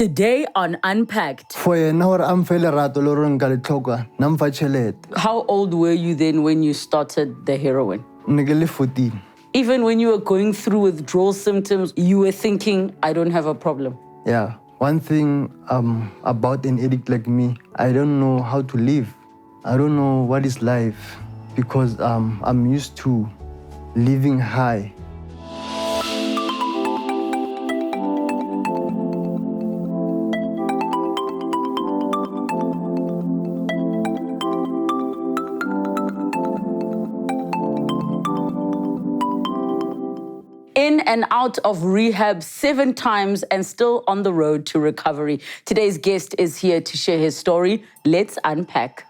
Today on Unpacked. For yena hore a mfe lerato le hore nka le tlhoka na mfa tšhelete. How old were you then when you started the heroin? Ne ke le 14. Even when you were going through withdrawal symptoms, you were thinking, I don't have a problem. Yeah. One thing about an addict like me, I don't know how to live. I don't know what is life because I'm used to living high. In and out of rehab 7 times and still on the road to recovery. Today's guest is here to share his story. Let's unpack.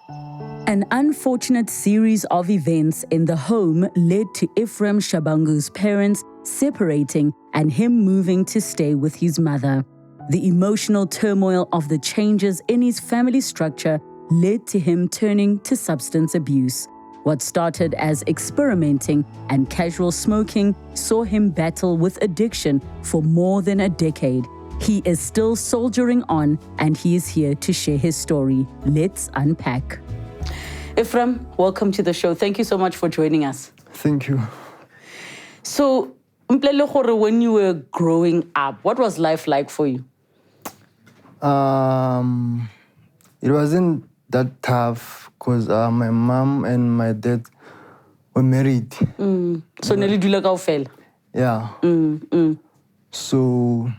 An unfortunate series of events in the home led to Ephraim Shabangu's parents separating and him moving to stay with his mother. The emotional turmoil of the changes in his family structure led to him turning to substance abuse. What started as experimenting and casual smoking saw him battle with addiction for more than a decade. He is still soldiering on, and he is here to share his story. Let's unpack. Ephraim, welcome to the show. Thank you so much for joining us. Thank you. So, when you were growing up, what was life like for you? It wasn't that tough because my mom and my dad were married. So, nearly do like fell. Yeah. So,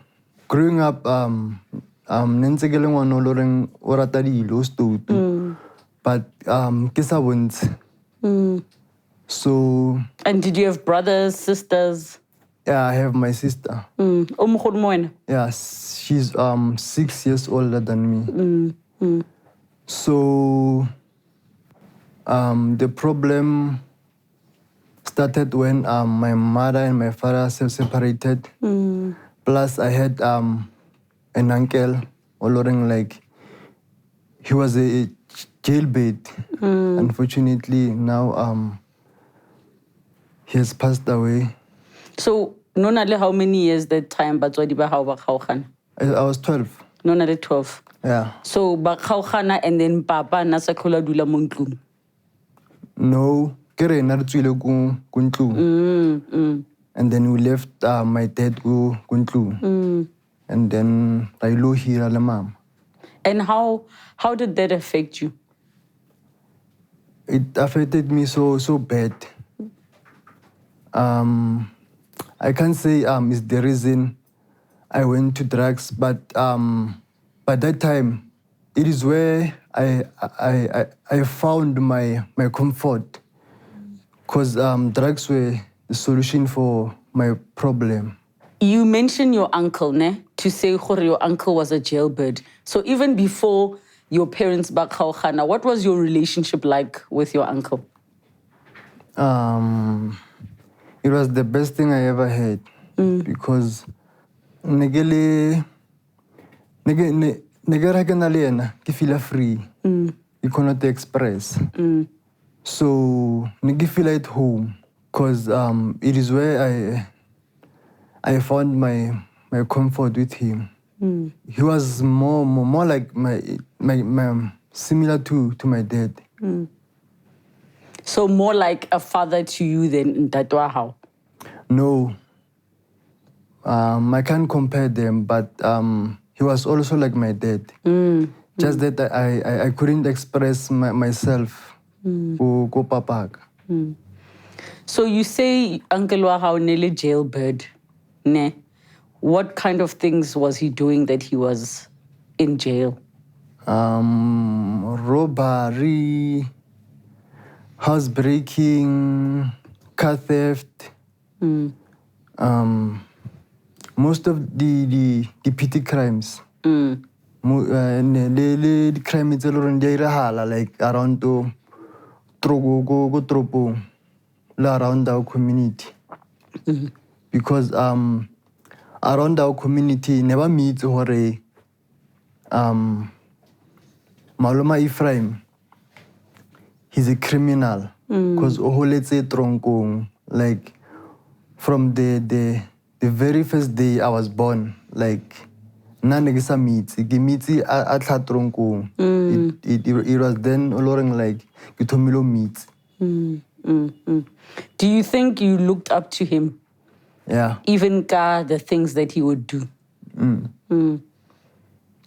growing up, nentse ke le ngwana o loreng o rata dilo stotu. But ke sa bontshe. So. And did you have brothers, sisters? Yeah, I have my sister. Yeah, she's 6 years older than me. So the problem started when my mother and my father separated. Plus I had an uncle, like he was a jailbait. Unfortunately, now he has passed away. So, how many years that time? But what I was 12. 12. Yeah. So, and then Papa Nasakula Dula Munklum. No, and then we left my dad go Kuntlu. And then I lo here mom. And how did that affect you? It affected me so bad. I can't say it's the reason I went to drugs, but by that time, it is where I found my comfort, because drugs were the solution for my problem. You mentioned your uncle, to say your uncle was a jailbird. So even before your parents back Khana, what was your relationship like with your uncle? It was the best thing I ever had, because negera ke na le yena ke feel free. You cannot express. So I feel at home, because it is where I found my comfort with him. He was more like my similar to my dad. So more like a father to you than Ntatwa how? No. I can't compare them, but he was also like my dad. Just that I couldn't express myself. Go papa. So you say Uncle Wahao nearly jailbird, ne? What kind of things was he doing that he was in jail? Robbery, housebreaking, car theft. Most of the petty crimes. The crime is like around to Tropo, around our community. Because around our community never meets Hore Maloma Ephraim. He's a criminal. Because let's say Tronkong, like from the very first day I was born, like nna ne ke sa mitsi ke mitsi a tlhatronkong. It was then oloring like ke thomile ho mitsi. Do you think you looked up to him? Yeah. Even ka the things that he would do?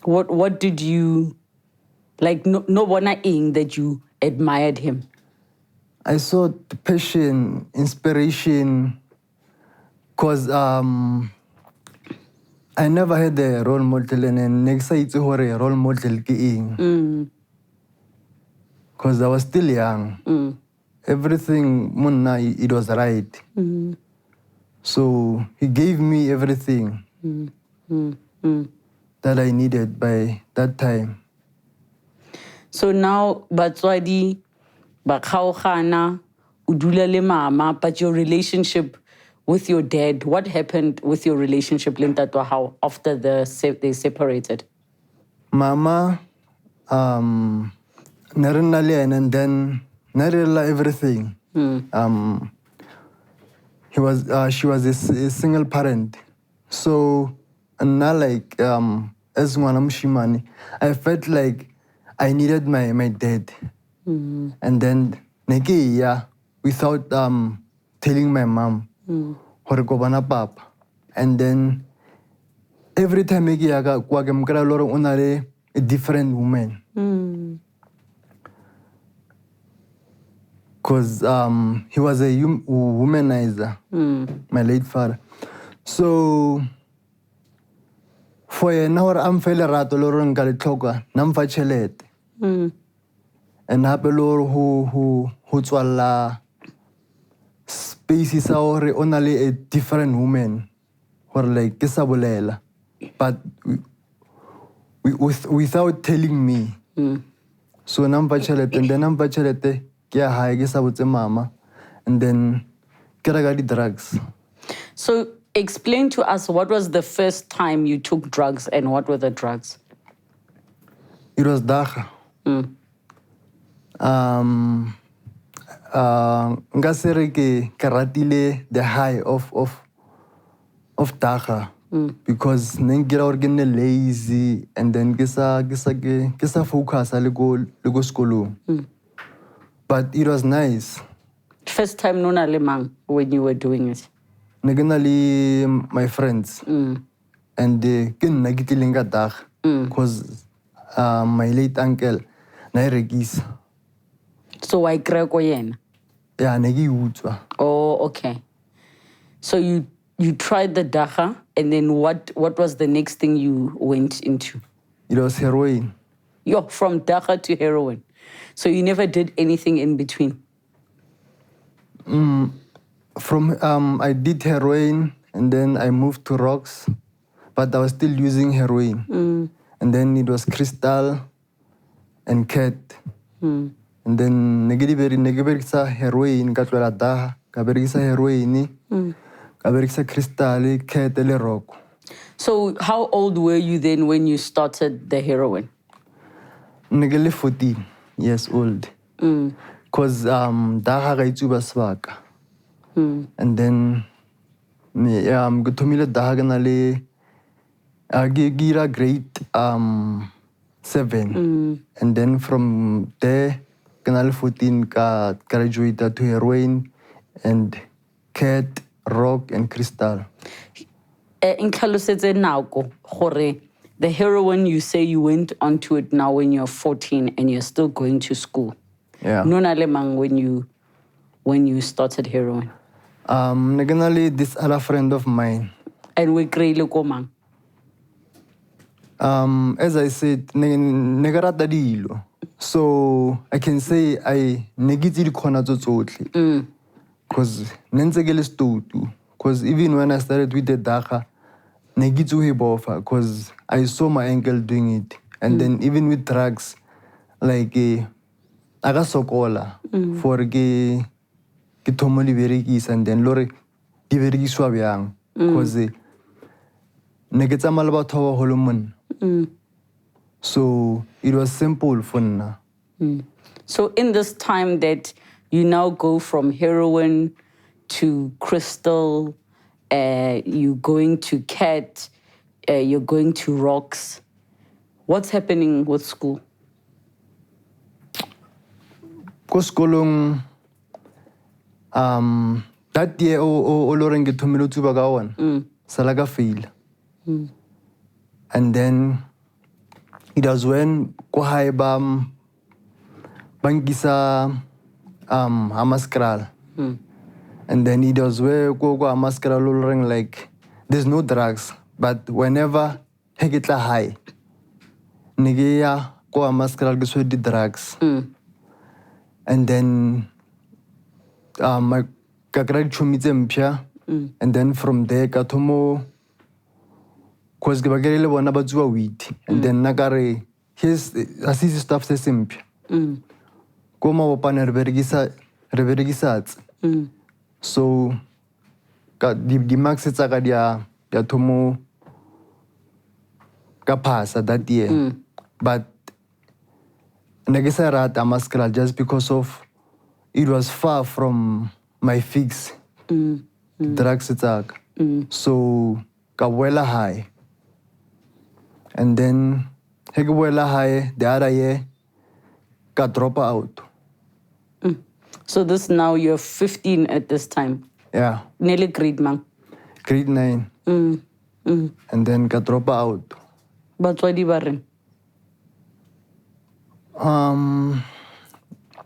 What did you, like, no bona ing that you admired him? I saw the passion, inspiration, because I never had a role model, and next I saw a role model because I was still young. Everything, munna, it was right. So he gave me everything that I needed by that time. So now, batswadi, ba kgaogana, o dula le mama, but your relationship with your dad, what happened with your relationship le ntate wa hao after they separated? Mama, Narinali, and then Narilla everything. She was a single parent. So, and now like as Shimani, I felt like I needed my dad. And then without telling my mom hore ko bana papa. And then every time I get a different woman. Because he was a womanizer, my late father. So for an hour, I'm feeling rato loro nkalitloka namfa chelete. And hape loro who tswalla spaces are only a different woman, or like kisabulela, but without telling me. So namfa chelete, and then namfa chelete. Mama, and then get the drugs. So explain to us, what was the first time you took drugs and what were the drugs? It was dacha. Ngasere ke karatile the high of dacha because nengira organe lazy and then kisa focus le go skolo. But it was nice. First time nona le mang when you were doing it? Naginali my friends. And kin nagitilinga dag because my late uncle nairegis. So why kreko yena? Yeah, negi utwa. Oh, okay. So you tried the dacha, and then what was the next thing you went into? It was heroin. Yo, from dacha to heroin. So you never did anything in between? I did heroin and then I moved to rocks, but I was still using heroin. And then it was crystal and cat. And then negiberisa heroin, katwela daha, kaberisa heroin, kaberisa crystal, cat, ele rock. So how old were you then when you started the heroin? Negele 14 years old. Because daha gaitsuba swaka. And then gutomile daha ganale gira grade 7. And then from there ganale 14 graduated to heroin and cat, rock and crystal. In Nauko, the heroin, you say you went onto it now when you're 14 and you're still going to school. Yeah. Nona lemang when you started heroin. Naganali this other friend of mine. And we kreile ko mang? As I said, negarata dilo. So I can say I negiti kona tsotlhe. Because nensegele stotu. Because even when I started with the dacha, negitsu bofa. Because I saw my uncle doing it. And then even with drugs, like aga sokola for ke thomoli berekisa and then lore di berekiswa byang. Because ne ke tsamaya le batho ba baholo monna. So it was simple for nna. So in this time that you now go from heroin to crystal, you going to cat, you're going to Rocks. What's happening with school? Ko sekolong that year o loreng ke thomile tsuba ka ona sala ka fail. And then it was when ko hae ba nkisa amaskral. And then it was where go amaskral loreng like there's no drugs, but whenever he get high nige ya ko amaskral ke the drugs. And then my kakra chumitse mpya, and then from there ka thomo cause ke bakelele bona ba tswa weed, and then nakare his assist stuff se simpya ko mabopane re berekisatse. So ka di max tsa ka dia thomo ka phasa that year. But neke sa rata amaskral just because of it was far from my fix. Drugs tsaka. So ka boela high. And then he ke boela high the other year ka drop out. So this now you're 15 at this time. Yeah. Nearly grade man. Grade 9. And then ka drop out. Batswadi ba reng?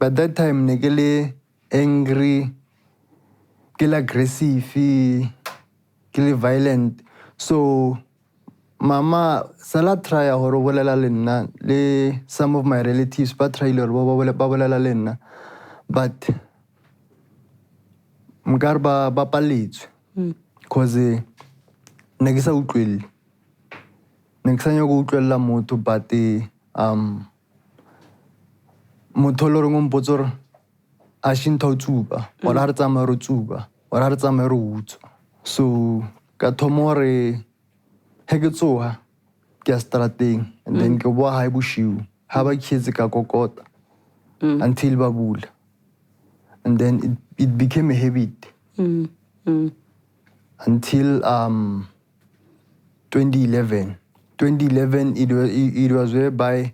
By that time negele angry, kill aggressive, kill violent. So mama sala try hore bolela le nna le some of my relatives ba try le hore ba bolela le nna, but mkar ba paletswe cause ne ke sa utlwele, ne ke sa nyaka go utlwela motho, but motho le reng o mpotsa gore a shintha o tsuba or a re tsamaya re tsuba or a re tsamaya re utswa. So ka thomo gore he ke tsoga ke ya strateng, and then ke boa hae boshiu ha ba khietse ka kokota until ba bula, and then it became a habit until 2011 it was whereby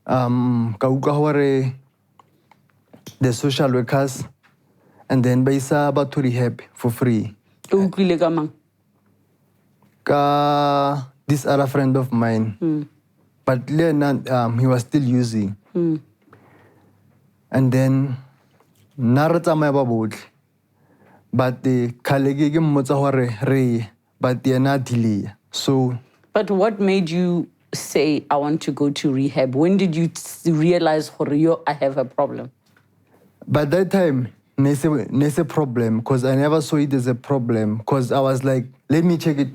ka utlwa hore the social workers, and then ba isa ba to rehab for free. O utlwile ka mang? Ka this other friend of mine, but he was still using. And then nare tsamaya ba botle, but khaleke ke mmotsa hore re but yena delay. So But what made you say, I want to go to rehab? When did you realize, I have a problem? by that time there's a problem, because I never saw it as a problem, because I was like, let me check it,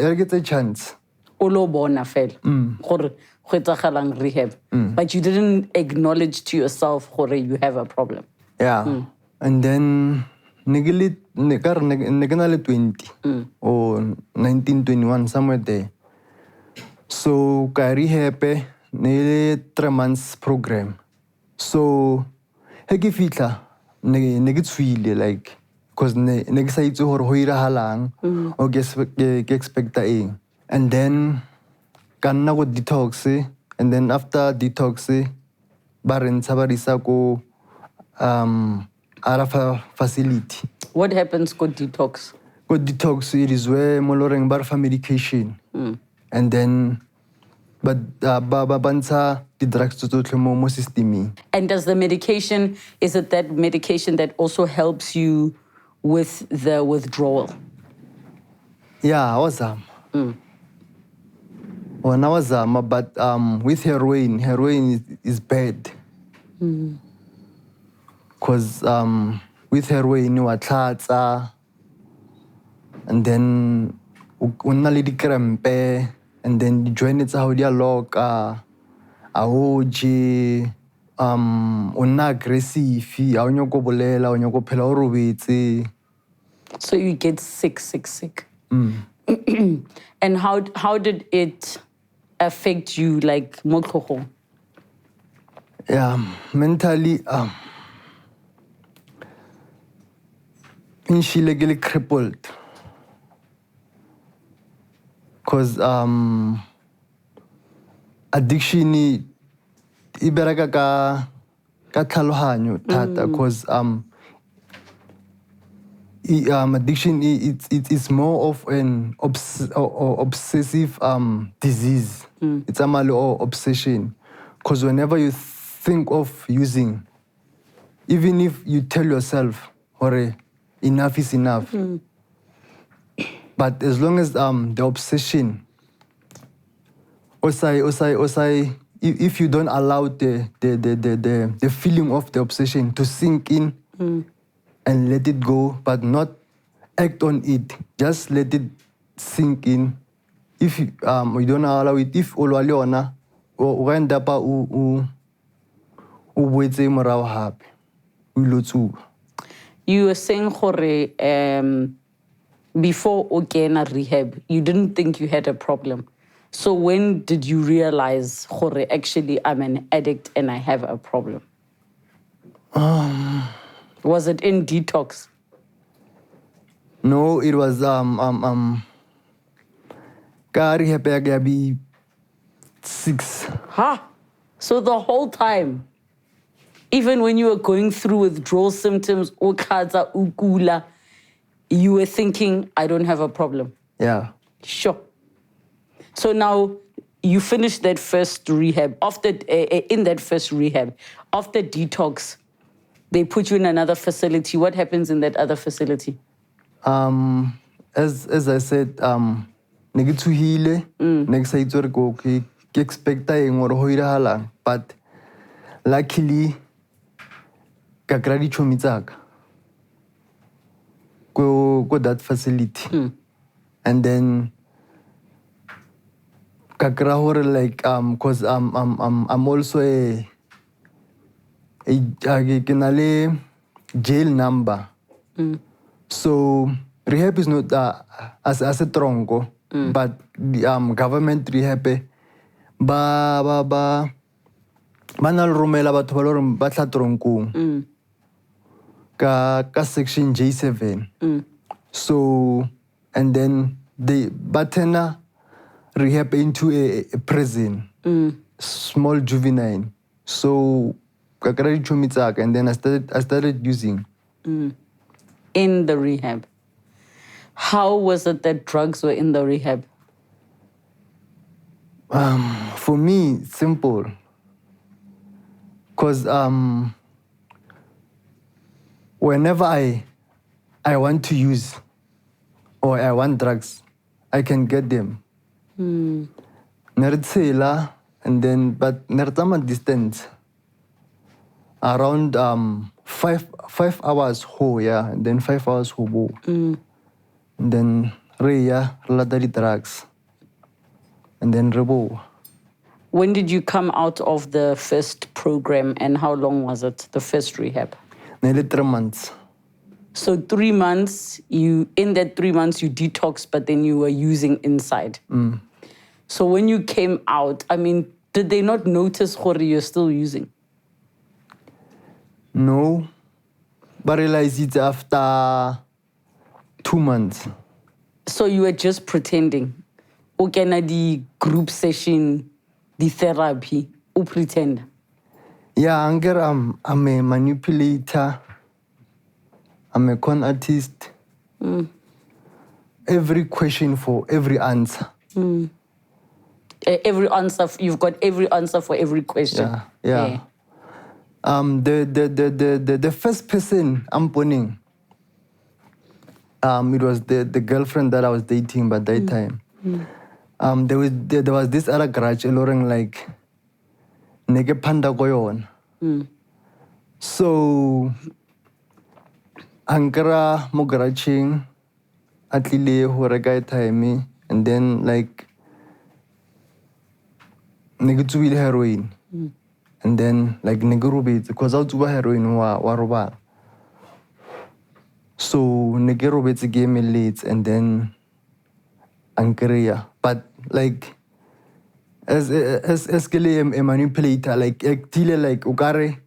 I'll get a chance. Olo bona fel. Gore go etsagalang rehab. But you didn't acknowledge to yourself you have a problem. Yeah. And then ne ke na le 20 or 19, 21, somewhere there. So ka rehab ne 3 months program. So he ke fitla ne ke tswile, like, because ne ke sa itse gore ho irahalang o ke expecta eng. And then ka nna go detox, and then after detox ba re ntsha ba risa ko other facility. What happens go detox? Go detox, it is where mo loreng ba re fa medication, and then but ba ntsha the drugs tsotlhe mo systeming. And does the medication, is it that medication that also helps you with the withdrawal? Yeah, I was when I was but with heroin is bad. Because with heroin wa tlhatsa, and then o nna le dikrempe, and then di-joint tsa hao di a loka, a o je, o nna aggressive, a o nyaka go bolela, o nyaka go phela o robetse. So you get sick. And how did it affect you, like mo tlhogong? Yeah, mentally, initially crippled. Cause addiction I bereka ka tlhaloganyo thata, cause addiction it's more of an obsessive disease. It's a malo or obsession, cause whenever you think of using, even if you tell yourself, "Hore, enough is enough," but as long as the obsession, osai, if you don't allow the feeling of the obsession to sink in and let it go, but not act on it, just let it sink in. If you don't allow it, if olwaliona, o end up u boetse morao hape, o ilo tsuba. You were saying, Jorge, before Okena rehab, you didn't think you had a problem. So when did you realize, Jorge, actually I'm an addict and I have a problem? Was it in detox? No, it was ka rehab ya be 6. So the whole time, even when you were going through withdrawal symptoms, ukhaza, ukula, you were thinking, I don't have a problem. Yeah. Sure. So now you finished that first rehab. In that first rehab, after detox, they put you in another facility. What happens in that other facility? As I said, ne ke tsuhile, ne ke sa itse gore ke expecta eng gore ho irahalang, but luckily ka kry-a ditšhomi tsaka ko that facility. And then ka kry-a gore like cause I'm also ke na le jail number. So rehab is not as a tronco, but the government rehab ba na le romela batho ba le gore ba tla tronkong ka section J7. So and then they turn rehab into a prison, small juvenile. So ka kry-a ditšhomi tsaka, and then I started using. In the rehab. How was it that drugs were in the rehab? For me, simple. Because whenever I want to use or I want drugs, I can get them. Neritsela, and then but nertama distance around 5 hours ho, yeah, and then 5 hours ho. And then reya ladari drugs, and then rebo. When did you come out of the first program and how long was it, the first rehab? Nearly 3 months. So 3 months, in that 3 months you detoxed, but then you were using inside. So when you came out, I mean, did they not notice, Jorge, you're still using? No, but I realized it after 2 months. So you were just pretending. Okay, na the group session, the therapy, you pretend. Yeah, Anger, I'm a manipulator. I'm a con artist. Every question for every answer. Every answer, you've got every answer for every question. Yeah. The first person I'm pointing, it was the girlfriend that I was dating by that time. There was this other garage, alluring like nege panda goyon. So Ankara mo garaching at lile horegai time, and then like nege tsuile heroin. And then like nege robetse because I tsuba heroin wa robala. So nege robetse game late, and then Ankaria. But like as a manipulator, like actually like ukare,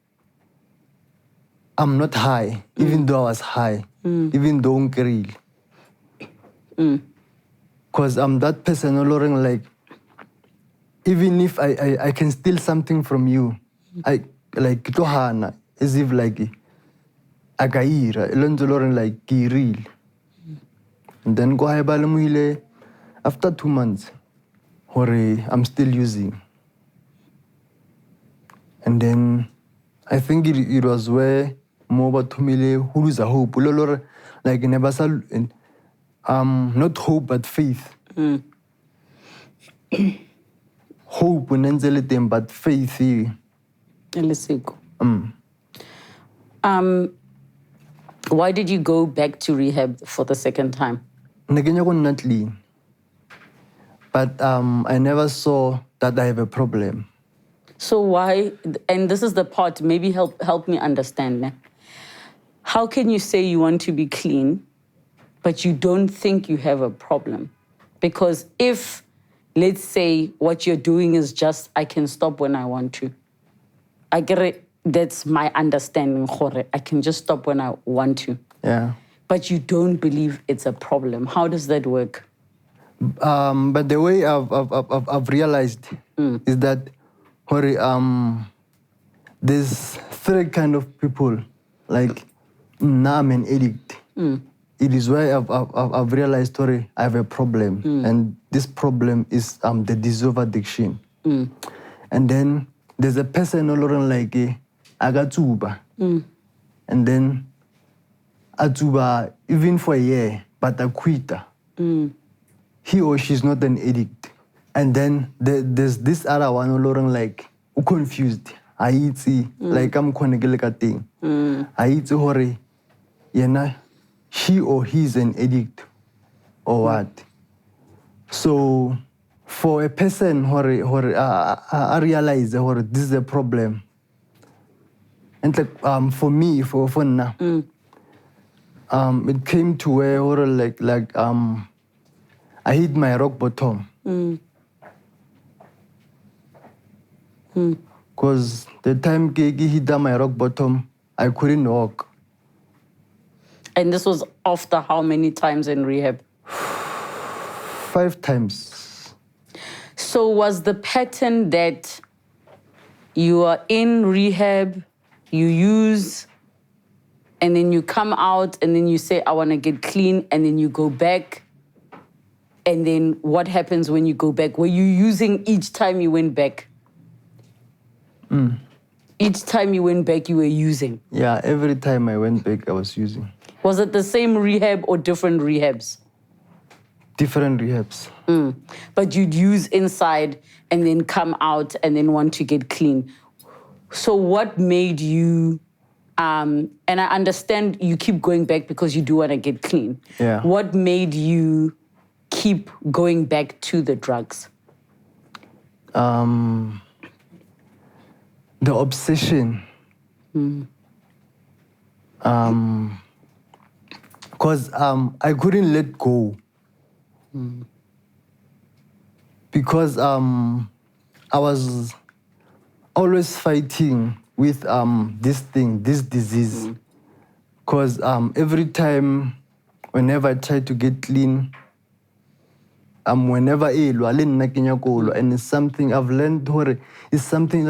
I'm not high, even though I was high, even though Unkaril. Because I'm that person alone, like, even if I can steal something from you, I like tohana as if like agaira elonzoloren like giril. And then go muile after 2 months, hore I'm still using. And then I think it was where Moba Tumile who lose a hope. Like never not hope but faith. Hope unenzelete but faith. Why did you go back to rehab for the second time? Not lean. But I never saw that I have a problem. So why, and this is the part, maybe help me understand. Ne? How can you say you want to be clean, but you don't think you have a problem? Because if, let's say, what you're doing is just, I can stop when I want to. I get it. That's my understanding, Jorge. I can just stop when I want to. Yeah. But you don't believe it's a problem. How does that work? But the way I've realized is that, Jorge, there's three kind of people. Like, I'm an addict. It is why I've realized, Jorge, I have a problem. And this problem is the disease of addiction. And then there's a person alone like Agatuba. And then Atuba, even for a year, but a quitter. He or she's not an addict. And then there's this other one alone like confused. Like I'm thing. Hore, yena, she or he's an addict or what? So for a person, I realize that this is a problem. And like for me, for now, it came to where I hit my rock bottom. Because the time Gigi hit my rock bottom, I couldn't walk. And this was after how many times in rehab? 5 times. So was the pattern that you are in rehab, you use, and then you come out, and then you say, I want to get clean, and then you go back? And then what happens when you go back? Were you using each time you went back? Each time you went back, you were using? Yeah, every time I went back, I was using. Was it the same rehab or different rehabs? Different rehabs. But you'd use inside and then come out and then want to get clean. So what made you, and I understand you keep going back because you do want to get clean. Yeah. What made you keep going back to the drugs? The obsession. Because I couldn't let go. Because I was always fighting with this disease. Because every time, whenever I try to get clean, whenever and it's something I've learned, it's something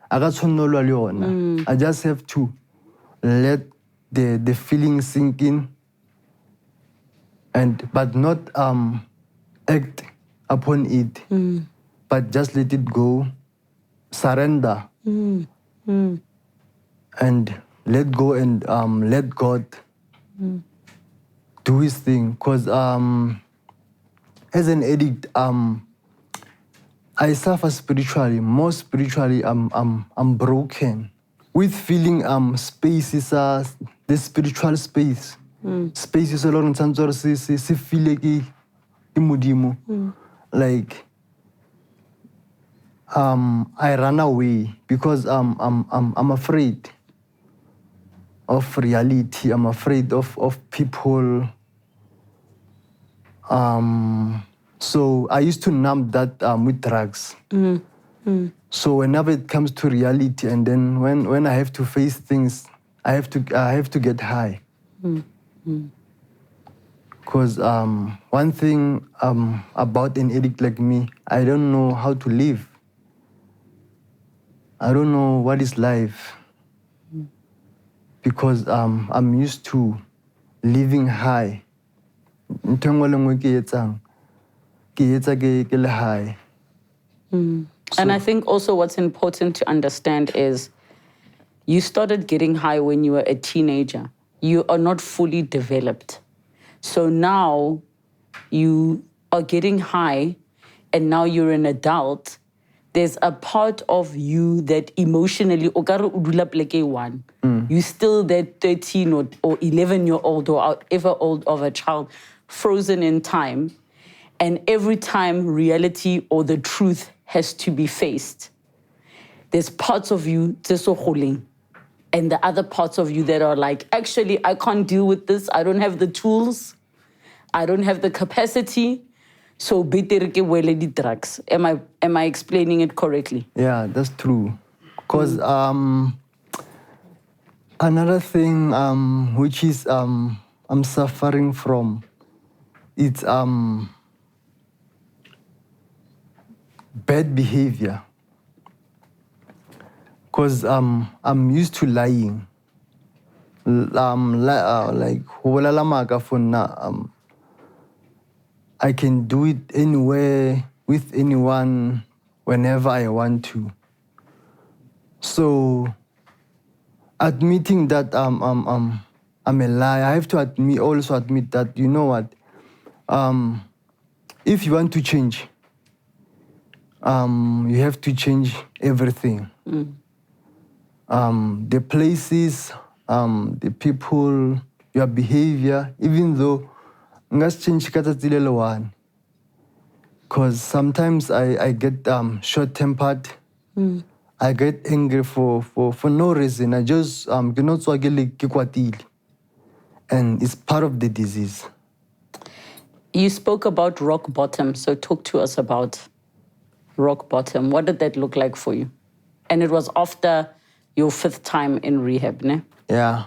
I just have to let the feeling sink in, but not act upon it, but just let it go, surrender, and let go and let God do His thing. Because as an addict, I suffer spiritually. More spiritually, I'm broken. With feeling spaces, the spiritual space. Spaces alone se feel imudimo. Like I run away because I'm afraid of reality. I'm afraid of people. So I used to numb that with drugs. So whenever it comes to reality, and then when I have to face things, I have to get high. Because one thing about an addict like me, I don't know how to live. I don't know what is life. Because I'm used to living high. Ntho enngwe le enngwe ke etsang, ke etsa ke le high. And I think also what's important to understand is you started getting high when you were a teenager. You are not fully developed. So now you are getting high and now you're an adult. There's a part of you that emotionally, you still that 13 or 11-year-old or however old of a child, frozen in time. And every time reality or the truth has to be faced, there's parts of you that's holding, and the other parts of you that are like, actually, I can't deal with this. I don't have the tools. I don't have the capacity. So better ke wele di drugs. Am I explaining it correctly? Yeah, that's true. Because another thing which is I'm suffering from, it's bad behavior. Because I'm used to lying. Like I can do it anywhere with anyone whenever I want to. So admitting that I'm a liar, I have to also admit that, you know what, if you want to change, you have to change everything. The places, the people, your behavior, even though because sometimes I get short-tempered. I get angry for no reason. I just and it's part of the disease. You spoke about rock bottom, so talk to us about rock bottom. What did that look like for you? And it was after your 5th time in rehab, ne? Yeah.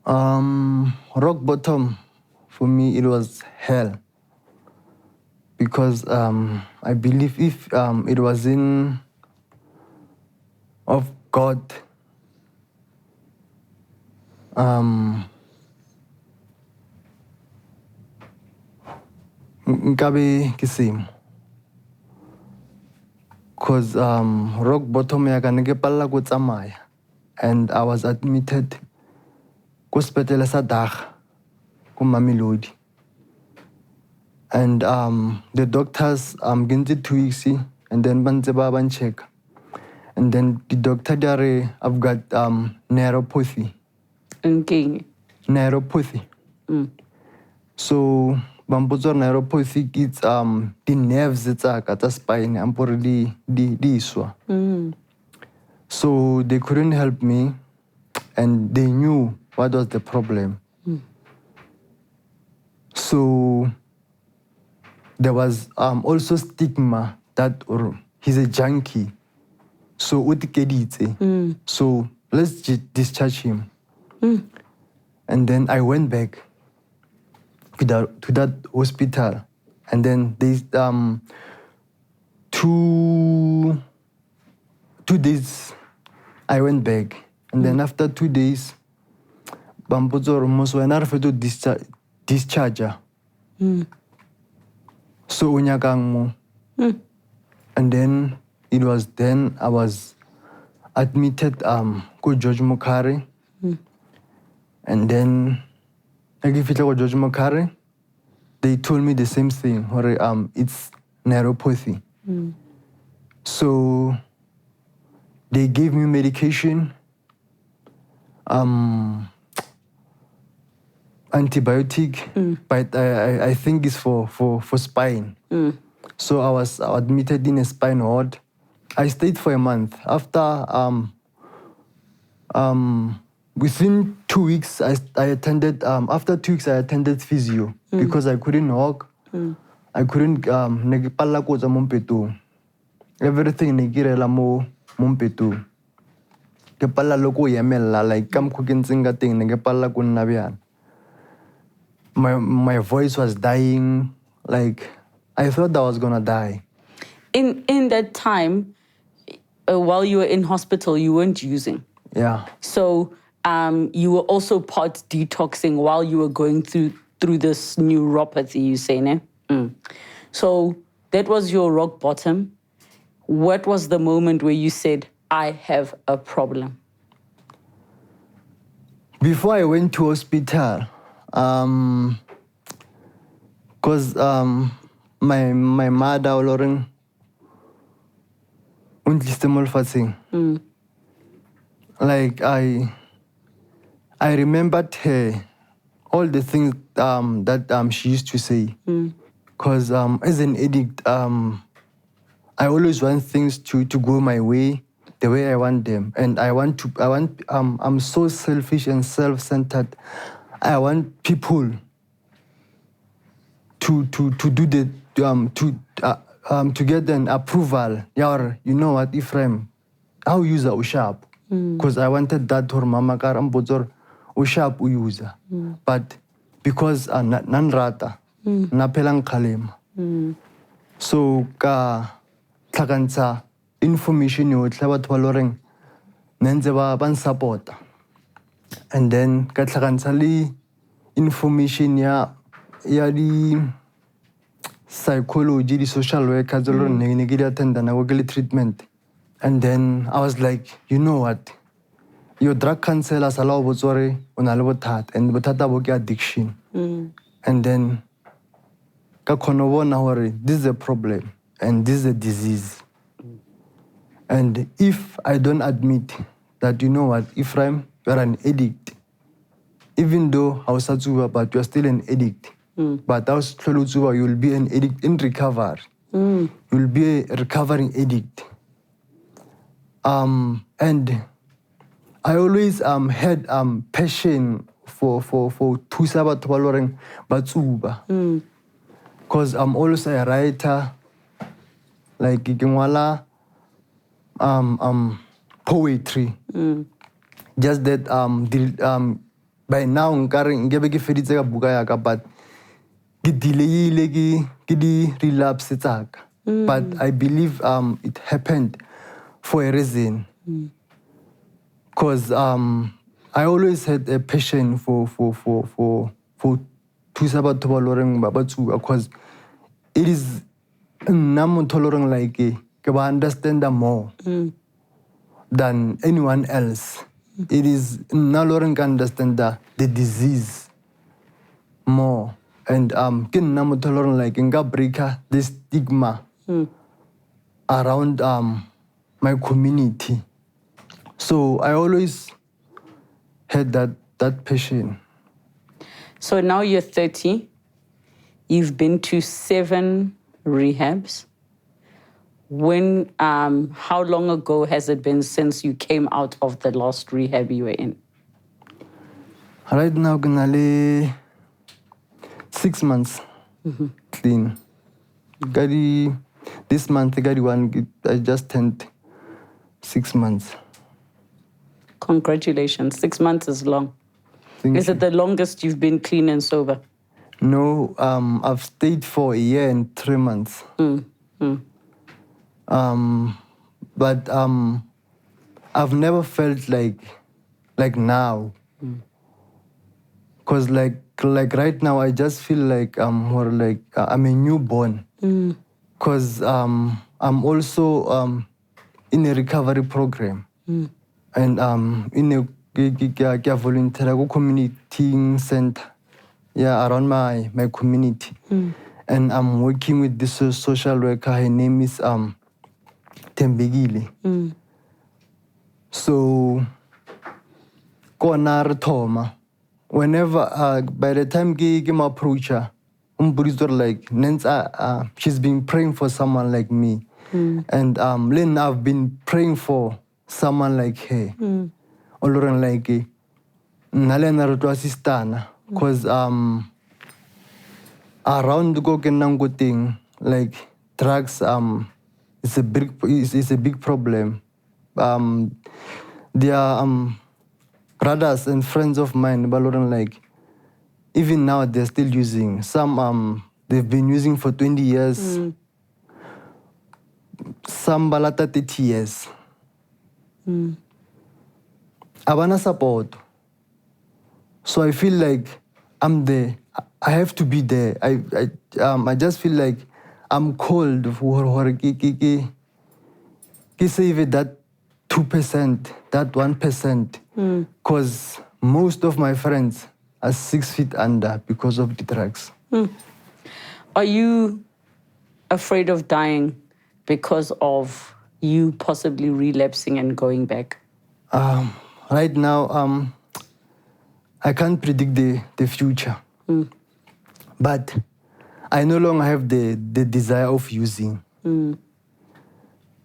Rock bottom, for me, it was hell. Because I believe if it was in of God, nkabe ke semo. Because rock bottom ya ka ne ke palla go tsamaya, and I was admitted ko sepetlele sa Daga ko Mamelodi. And the doctors gave 2 weeks, and then ban check. And then the doctor there, I've got neuropathy. Okay. Neuropathy. So bambutso neuropathy, it's the nerves tsa spine already iswa. So they couldn't help me, and they knew what was the problem. So there was also stigma that he's a junkie. So so let's discharge him. And then I went back to that hospital, and then they 2 days I went back, and then after 2 days bambutso almost when I to discharge. So unyakang mo. And then it was then I was admitted go George Mokari. And then go George Mokari, they told me the same thing, or it's neuropathy. So they gave me medication, antibiotic, but I think it's for spine. So I was admitted in a spine ward. I stayed for a month. After within 2 weeks, I attended. After 2 weeks, I attended physio because I couldn't walk. I couldn't everything negirela mo mumpetu. Kepala loko yemela like kam kukin singa ting negepala kun nabian. my voice was dying. Like, I thought I was gonna die. In that time, while you were in hospital, you weren't using. Yeah. So you were also part detoxing while you were going through this neuropathy, you say, ne? So that was your rock bottom. What was the moment where you said, I have a problem? Before I went to hospital, because my mother, Lauren, like I remembered her, all the things that she used to say. Because as an addict, I always want things to go my way, the way I want them, and I'm so selfish and self-centered. I want people to do the to get an approval. Yeah, you know what, Ephraim, how use a sharp? Because I wanted that or mama karambozor sharp user, but because nan rata napelang kalema. So ka tlhakantsha information yotlhe batho ba loreng nentse ba support, and then ka tlhakantsha le information ya di psychology, the social worker, the treatment. And then I was like, you know what? Your drug counselors allow botsore unalebotat and botata boke addiction. And then ka khono bona hore this is a problem and this is a disease. And if I don't admit that, you know what, Ephraim, you're an addict, even though I was but you're still an addict. But I was you'll be an addict in recovery. You'll be a recovering addict. And I always had passion for Tusa Batwaloring Batsuba. Because I'm also a writer, like Gingwala, poetry. Just that by now ngebe ke feditse ka buka ya ka, but ke delay ke di relapse tsaka. But I believe it happened for a reason. Because I always had a passion for thusa batho ba loreng ba batsuba, because it is nna motho loreng like ke ba understand more than anyone else. It is nna loreng ka understand the disease more, and ke nna motho loreng like nka breaka the stigma around my community. So I always had that passion. So now you're 30. You've been to 7 rehabs. When, how long ago has it been since you came out of the last rehab you were in? Right now, ganale 6 months clean. Gadi, this month, I just turned 6 months. Congratulations. 6 months is long. Thank Is you. it the longest you've been clean and sober? No, I've stayed for a year and 3 months. But I've never felt like now. Cause like right now, I just feel like I'm more like I'm a newborn. Cause I'm also in a recovery program, and in a volunteer community center, yeah, around my community, and I'm working with this social worker. Her name is Tembegile. So, kona Thoma. Whenever by the time I approach her, like she's been praying for someone like me, and Lynn, I've been praying for someone like her. Oloran like nalena roto assistana, cause around the Gokenango thing, like drugs it's a big problem. There are brothers and friends of mine, Baloran like even now they're still using. Some they've been using for 20 years. Some balata 30 years. Abana support. So I feel like I'm there. I have to be there. I just feel like I'm called for ki save that 2%, that 1%. Because most of my friends are 6 feet under because of the drugs. Are you afraid of dying because of you possibly relapsing and going back? Right now, I can't predict the future. But I no longer have the desire of using.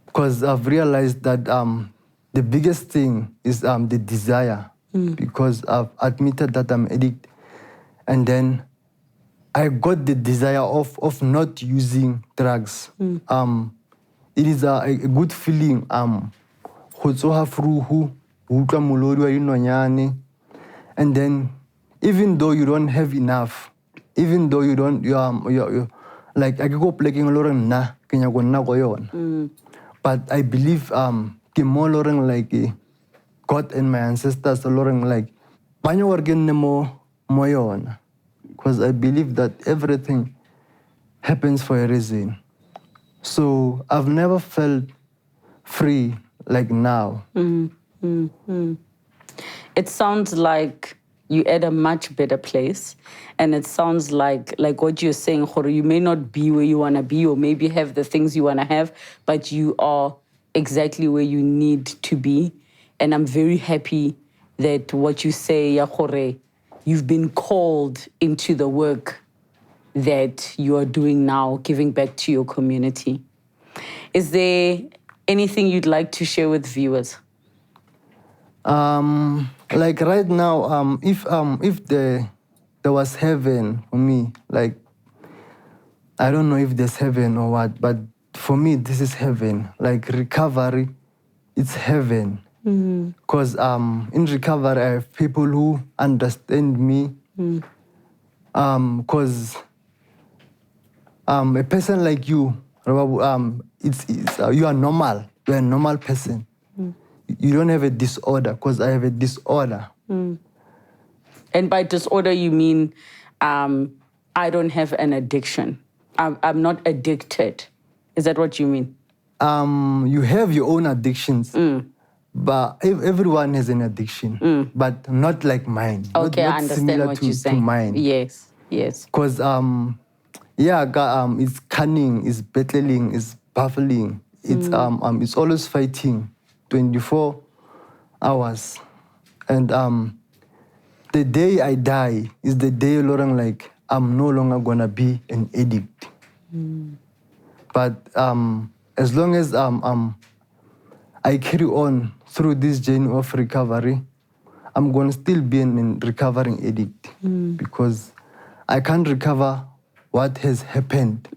Because I've realized that the biggest thing is the desire. Because I've admitted that I'm addict. And then I got the desire of not using drugs. It is a good feeling. And then, even though you don't have enough, even though you don't, you like, I go playing na kenya go na goyon. But I believe ke more like God and my ancestors like banyo worgen mo moyon. Because I believe that everything happens for a reason. So I've never felt free like now. It sounds like you're at a much better place. And it sounds like what you're saying, Khoro, you may not be where you want to be or maybe have the things you want to have, but you are exactly where you need to be. And I'm very happy that what you say, Khoro, you've been called into the work that you are doing now, giving back to your community. Is there anything you'd like to share with viewers? Like right now, if there was heaven for me, like I don't know if there's heaven or what, but for me this is heaven. Like recovery, it's heaven. Because in recovery I have people who understand me. Because a person like you, you are normal. You're a normal person. You don't have a disorder, because I have a disorder. And by disorder, you mean I don't have an addiction. I'm not addicted. Is that what you mean? You have your own addictions, but everyone has an addiction, but not like mine. Okay, not I understand what you're saying. To mine. Yes, yes. Because it's cunning, it's battling, it's baffling. It's always fighting, 24 hours, and the day I die is the day, Lord, like I'm no longer gonna be an addict. But as long as I carry on through this journey of recovery, I'm gonna still be an recovering addict, because I can't recover what has happened,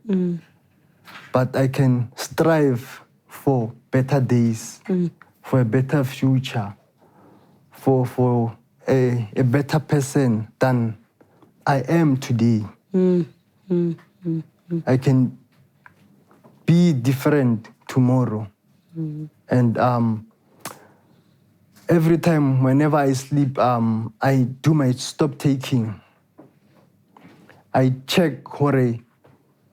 but I can strive for better days, for a better future, for a better person than I am today. I can be different tomorrow. And every time, whenever I sleep, I do my stop taking. I check hore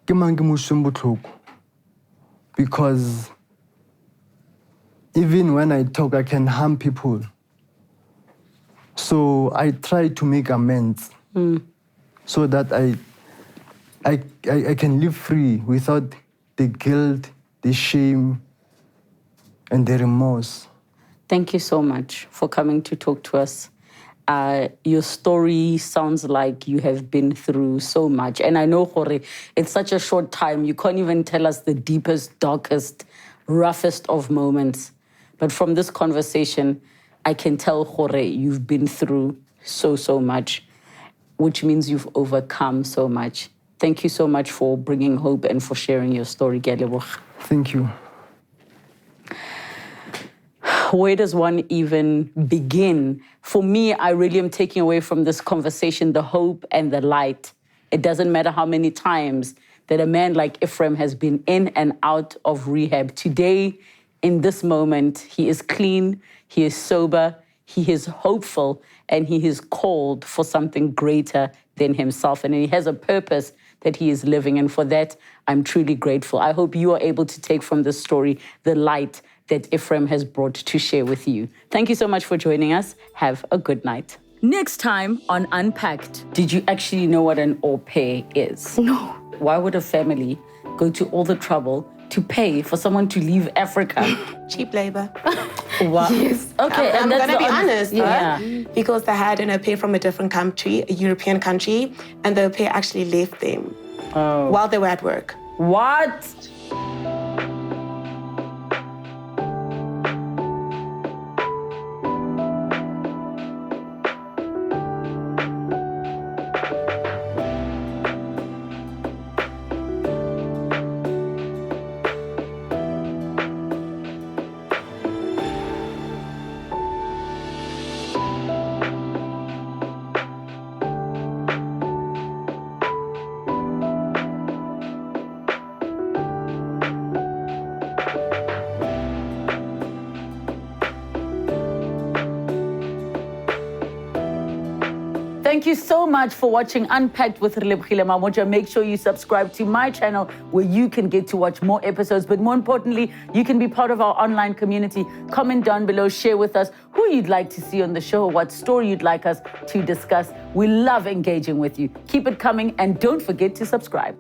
ke mang ke mo shweng botlhoko, because even when I talk, I can harm people. So I try to make amends, so that I can live free without the guilt, the shame, and the remorse. Thank you so much for coming to talk to us. Your story sounds like you have been through so much. And I know, Khore, it's such a short time. You can't even tell us the deepest, darkest, roughest of moments. But from this conversation, I can tell, Khore, you've been through so much, which means you've overcome so much. Thank you so much for bringing hope and for sharing your story, Relebogile. Thank you. Where does one even begin? For me, I really am taking away from this conversation the hope and the light. It doesn't matter how many times that a man like Ephraim has been in and out of rehab. Today, in this moment, he is clean, he is sober, he is hopeful, and he is called for something greater than himself. And he has a purpose that he is living. And for that, I'm truly grateful. I hope you are able to take from this story the light that Ephraim has brought to share with you. Thank you so much for joining us. Have a good night. Next time on Unpacked, did you actually know what an au pair is? No. Why would a family go to all the trouble to pay for someone to leave Africa? Cheap labor. Wow. Yes. Okay, I'm that's going to be honest, yeah. because they had an au pair from a different country, a European country, and the au pair actually left them while they were at work. What? Thank you so much for watching Unpacked with Relebogile Mabotja. Make sure you subscribe to my channel where you can get to watch more episodes. But more importantly, you can be part of our online community. Comment down below, share with us who you'd like to see on the show, what story you'd like us to discuss. We love engaging with you. Keep it coming and don't forget to subscribe.